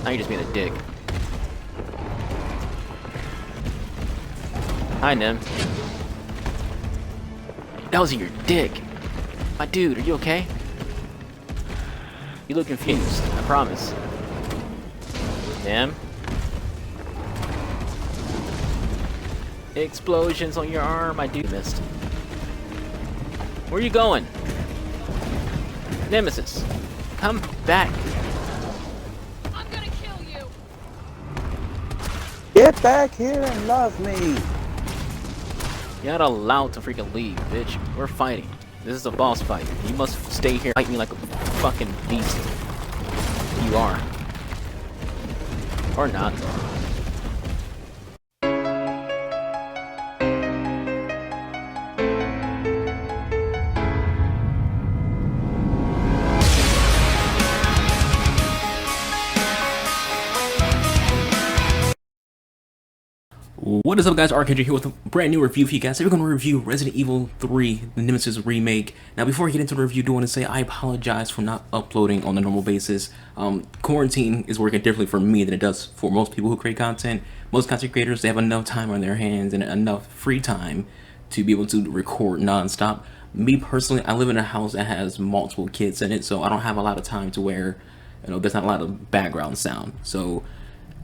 Now you're just being a dick. Hi, Nem. That was your dick. My dude, are you okay? You look confused, I promise. Nem? Explosions on your arm, my dude missed. Where are you going? Nemesis, come back. I'm gonna kill you. Get back here and love me. You're not allowed to freaking leave, bitch. We're fighting. This is a boss fight. You must stay here and fight me like a fucking beast. You are. Or not. What is up, guys? Archangel here with a brand new review for you guys. Today we're going to review Resident Evil 3, the Nemesis remake. Now, before I get into the review, I do want to say I apologize for not uploading on a normal basis. Quarantine is working differently for me than it does for most people who create content. Most content creators, they have enough time on their hands and enough free time to be able to record non-stop. Me personally, I live in a house that has multiple kids in it, so I don't have a lot of time to where, there's not a lot of background sound. So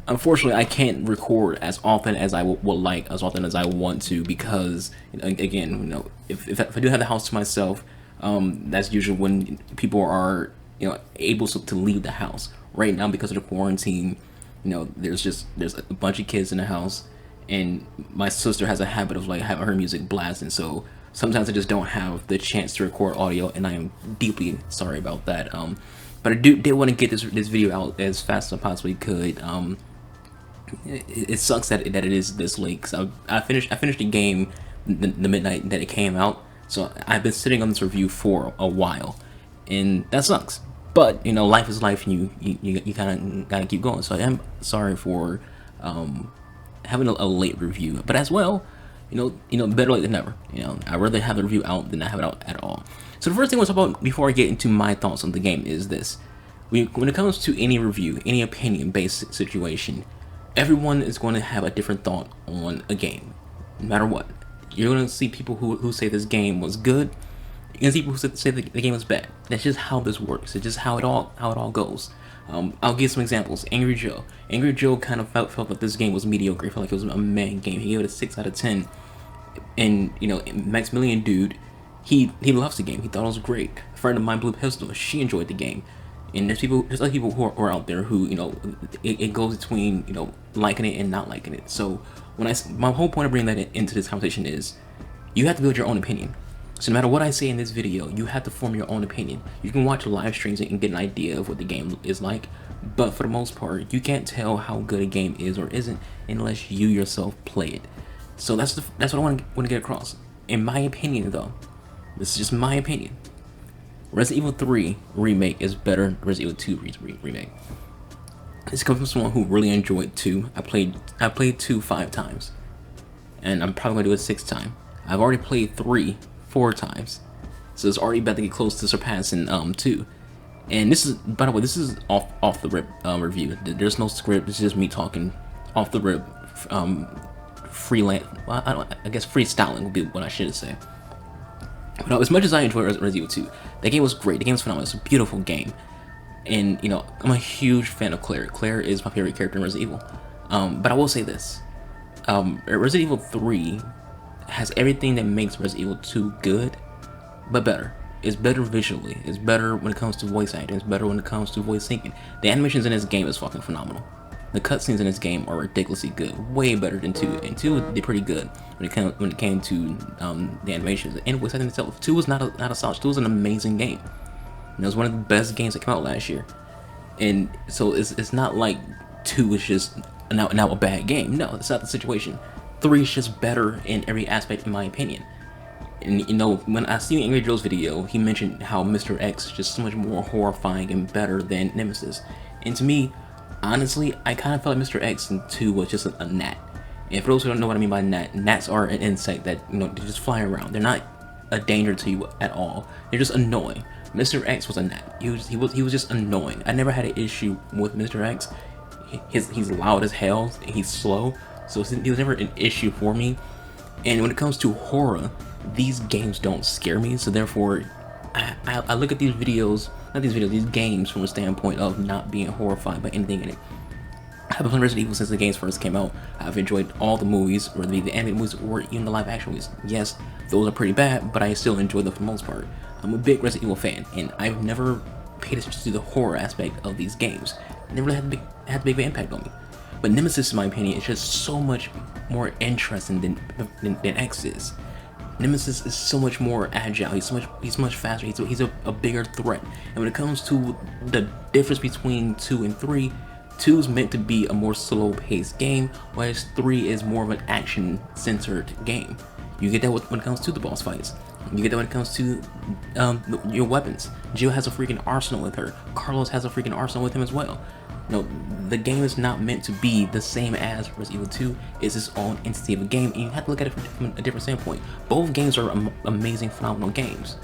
unfortunately, I can't record as often as I would like, as often as I want to, because again, if I do have the house to myself, that's usually when people are able to leave the house. Right now, because of the quarantine, there's a bunch of kids in the house, and my sister has a habit of like having her music blasting. So sometimes I just don't have the chance to record audio, and I am deeply sorry about that. But I did want to get this video out as fast as I possibly could. It sucks that it is this late, because I finished the game the midnight that it came out, so I've been sitting on this review for a while, and that sucks. But life is life, and you kind of gotta keep going. So I am sorry for having a late review, but as well, better late than never. I'd rather have the review out than not have it out at all. So the first thing I want to talk about before I get into my thoughts on the game is this: when it comes to any review, any opinion-based situation, everyone is going to have a different thought on a game, no matter what. You're going to see people who say this game was good. You're going to see people who say the game was bad. That's just how this works. It's just how it all goes. I'll give some examples. Angry Joe. Angry Joe kind of felt like this game was mediocre. He felt like it was a meh game. He gave it a 6 out of 10. And Maximilian dude, he loves the game. He thought it was great. A friend of mine, Blue Pistol, she enjoyed the game. And there's other people who are out there who, it goes between, liking it and not liking it. So my whole point of bringing that into this conversation is, you have to build your own opinion. So no matter what I say in this video, you have to form your own opinion. You can watch live streams and get an idea of what the game is like, but for the most part, you can't tell how good a game is or isn't unless you yourself play it. So that's what I want to get across. In my opinion, though, this is just my opinion, Resident Evil 3 Remake is better than Resident Evil 2 Remake. This comes from someone who really enjoyed 2. I played 2 5 times, and I'm probably gonna do it 6th time. I've already played 3 4 times, so it's already about to get close to surpassing 2. And this is, by the way, this is off the rip review. There's no script. It's just me talking off the rip, freelance. Well, I guess freestyling would be what I should say. But as much as I enjoy Resident Evil 2, the game was great. The game was phenomenal. It's a beautiful game. And, I'm a huge fan of Claire. Claire is my favorite character in Resident Evil. But I will say this. Resident Evil 3 has everything that makes Resident Evil 2 good, but better. It's better visually. It's better when it comes to voice acting. It's better when it comes to voice syncing. The animations in this game is fucking phenomenal. The cutscenes in this game are ridiculously good, way better than 2. And 2 did pretty good when it came to the animations. And voice acting itself, 2 was not a slouch. 2 was an amazing game. It was one of the best games that came out last year. And so it's not like 2 is just now a bad game. No, it's not the situation. 3 is just better in every aspect, in my opinion. And when I see Angry Joe's video, he mentioned how Mr. X is just so much more horrifying and better than Nemesis. And to me, honestly, I kind of felt like Mr. X in 2 was just a gnat. And for those who don't know what I mean by gnat, gnats are an insect that, they just fly around. They're not a danger to you at all. They're just annoying. Mr. X was a gnat. He was just annoying. I never had an issue with Mr. X. he's loud as hell, he's slow, so he was never an issue for me. And when it comes to horror, these games don't scare me, so therefore I look at these videos, these games from a standpoint of not being horrified by anything in it. I've been playing Resident Evil since the games first came out. I've enjoyed all the movies, whether it be the animated movies or even the live action movies. Yes, those are pretty bad, but I still enjoy them for the most part. I'm a big Resident Evil fan, and I've never paid attention to the horror aspect of these games. It never really had a big impact on me. But Nemesis, in my opinion, is just so much more interesting than X is. Nemesis is so much more agile. He's much faster. He's a bigger threat. And when it comes to the difference between 2 and 3, 2 is meant to be a more slow-paced game, whereas 3 is more of an action-centered game. You get that when it comes to the boss fights. You get that when it comes to your weapons. Jill has a freaking arsenal with her. Carlos has a freaking arsenal with him as well. No, the game is not meant to be the same as Resident Evil 2. It's its own entity of a game, and you have to look at it from a different standpoint. Both games are amazing, phenomenal games.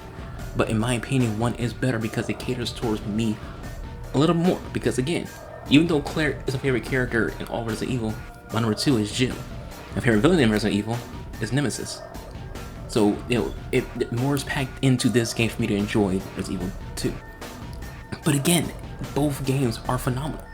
But in my opinion, one is better because it caters towards me a little more. Because again, even though Claire is my favorite character in all Resident Evil, my number 2 is Jill. My favorite villain in Resident Evil is Nemesis. So, more is packed into this game for me to enjoy Resident Evil 2. But again, both games are phenomenal.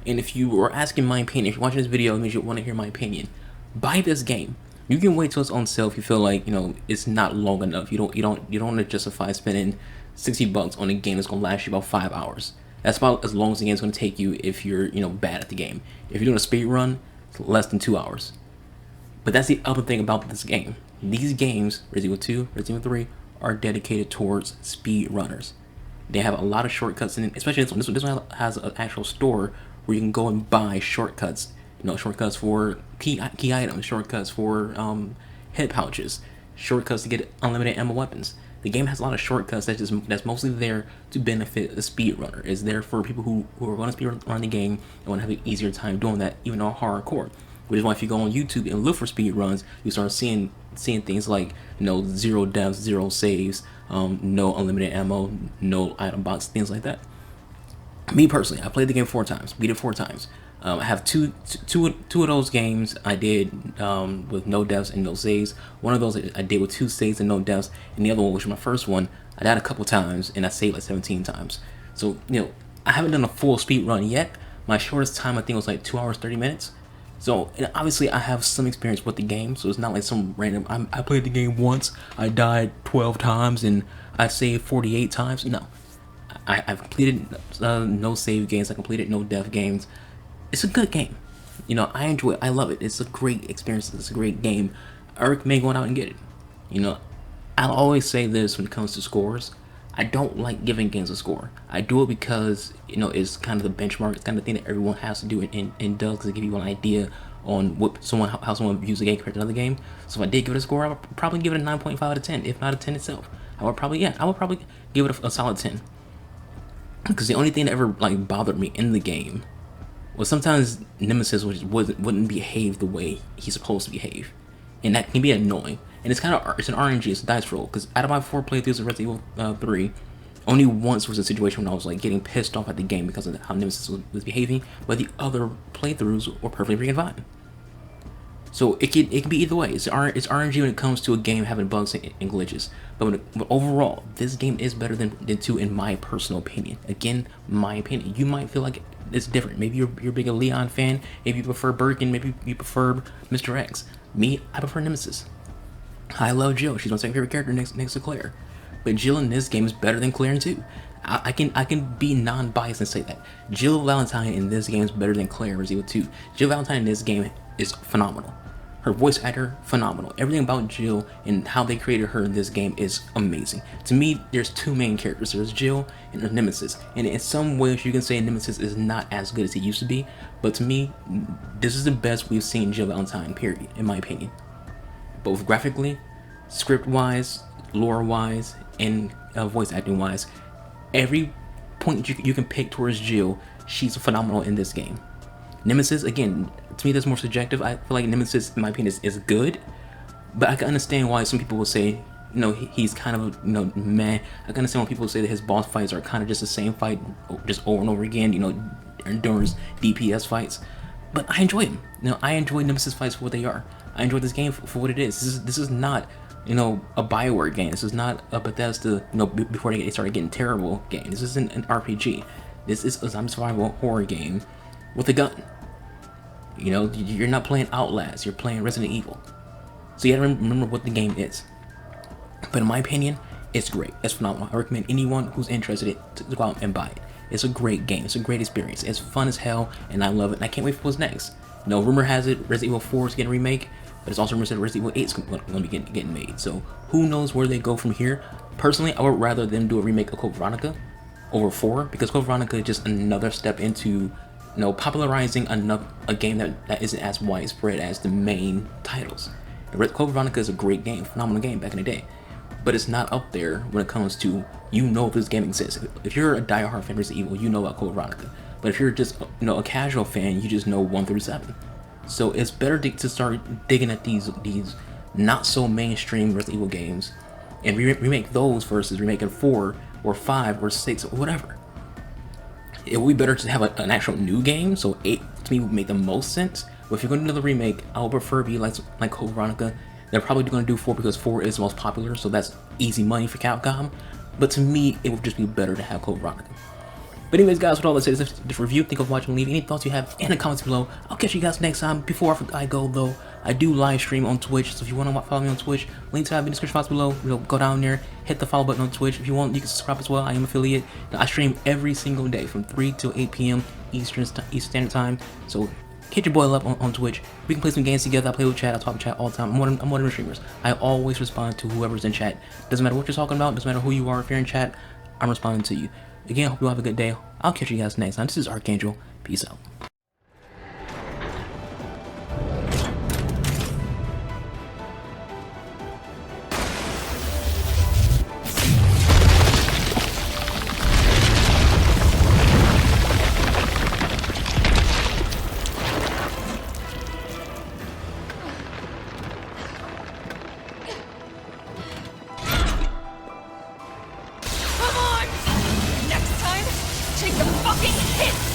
And if you are asking my opinion, if you're watching this video, it means you want to hear my opinion. Buy this game. You can wait till it's on sale if you feel like, it's not long enough. You don't want to justify spending $60 on a game that's gonna last you about 5 hours. That's about as long as the game's gonna take you if you're, bad at the game. If you're doing a speed run, it's less than 2 hours. But that's the other thing about this game. These games, Resident Evil 2, Resident Evil 3, are dedicated towards speed runners. They have a lot of shortcuts in it, especially this one. This one has an actual store where you can go and buy shortcuts. Shortcuts for key items, shortcuts for head pouches, shortcuts to get unlimited ammo weapons. The game has a lot of shortcuts that's mostly there to benefit the speedrunner. It's there for people who are going to speedrun the game and want to have an easier time doing that, even on hardcore. Which is why if you go on YouTube and look for speed runs, you start seeing things like 0 deaths, 0 saves, no unlimited ammo, no item box, things like that. Me personally, I played the game 4 times, beat it 4 times. I have two of those games I did with no deaths and no saves. One of those I did with 2 saves and no deaths, and the other one, which was my first one, I died a couple times and I saved like 17 times. So I haven't done a full speed run yet. My shortest time I think was like 2 hours 30 minutes. So obviously I have some experience with the game, so it's not like some random. I played the game once, I died 12 times, and I saved 48 times. No, I've completed no save games. I completed no death games. It's a good game. I enjoy it. I love it. It's a great experience. It's a great game. I recommend going out and get it. I'll always say this when it comes to scores. I don't like giving games a score. I do it because it's kind of the benchmark. It's kind of the thing that everyone has to do and does to give you an idea on how someone views a game compared to another game. So if I did give it a score, I would probably give it a 9.5 out of 10, if not a 10 itself. I would probably give it a solid 10. Because the only thing that ever bothered me in the game was sometimes Nemesis wouldn't behave the way he's supposed to behave, and that can be annoying. And it's an RNG, it's a dice roll. Because out of my 4 playthroughs of Resident Evil 3, only once was a situation when I was getting pissed off at the game because of how Nemesis was behaving, but the other playthroughs were perfectly freaking fine. So it can be either way. It's RNG when it comes to a game having bugs and glitches. But overall, this game is better than 2 in my personal opinion. Again, my opinion. You might feel like it's different. Maybe you're a big Leon fan. Maybe you prefer Birkin. Maybe you prefer Mr. X. Me, I prefer Nemesis. I love Jill. She's my second favorite character next to Claire. But Jill in this game is better than Claire in 2. I can be non-biased and say that. Jill Valentine in this game is better than Claire in Resident Evil 2. Jill Valentine in this game is phenomenal. Her voice actor, phenomenal. Everything about Jill and how they created her in this game is amazing. To me, there's 2 main characters. There's Jill and there's Nemesis. And in some ways, you can say Nemesis is not as good as he used to be. But to me, this is the best we've seen Jill Valentine, period, in my opinion. Both graphically, script-wise, lore-wise, and voice acting-wise. Every point you can pick towards Jill, she's phenomenal in this game. Nemesis, again, to me that's more subjective. I feel like Nemesis, in my opinion, is good, but I can understand why some people will say, he's kind of, meh. I can understand why people say that his boss fights are kind of just the same fight, just over and over again. endurance DPS fights, but I enjoy them. You know, I enjoy Nemesis fights for what they are. I enjoy this game for what it is. This is not, you know, a Bioware game. This is not a Bethesda, you know, before they started getting terrible game. This isn't an RPG. This is a zombie survival horror game with a gun. You know, you're not playing Outlast. You're playing Resident Evil. So you gotta remember what the game is. But in my opinion, it's great. It's phenomenal. I recommend anyone who's interested to go out and buy it. It's a great game. It's a great experience. It's fun as hell, and I love it. And I can't wait for what's next. You know, rumor has it Resident Evil 4 is getting a remake, but it's also rumors that Resident Evil 8 is going to be getting made. So who knows where they go from here? Personally, I would rather them do a remake of Code Veronica over 4, because Code Veronica is just another step into, you know, popularizing a game that isn't as widespread as the main titles. Code Veronica is a great game, phenomenal game back in the day, but it's not up there when it comes to, you know, this game exists. If you're a diehard fan of Resident Evil, you know about Code Veronica. But if you're just, you know, a casual fan, you just know 1 through 7. So it's better to start digging at these not so mainstream Resident Evil games and remake those versus remaking 4 or 5 or 6 or whatever. It would be better to have an actual new game. So 8 to me would make the most sense. But if you're going to do another remake, I would prefer it be like Code Veronica. They're probably going to do 4 because 4 is the most popular, so that's easy money for Capcom. But to me, it would just be better to have Code Veronica. But anyways, guys, with all that said, this review, think of watching, leave any thoughts you have in the comments below. I'll catch you guys next time. Before I go, though, I do live stream on Twitch, so if you want to follow me on Twitch, links have in the description box below. You know, go down there, hit the follow button on Twitch. If you want, you can subscribe as well. I am affiliate. I stream every single day from 3 to 8 p.m. Eastern Standard Time. So hit your boy up on Twitch. We can play some games together. I play with chat. I talk with chat all the time. I'm one of the streamers. I always respond to whoever's in chat. Doesn't matter what you're talking about. Doesn't matter who you are. If you're in chat, I'm responding to you. Again, hope you all have a good day. I'll catch you guys next time. This is Archangel. Peace out. Come on! Next time, take the fucking hit!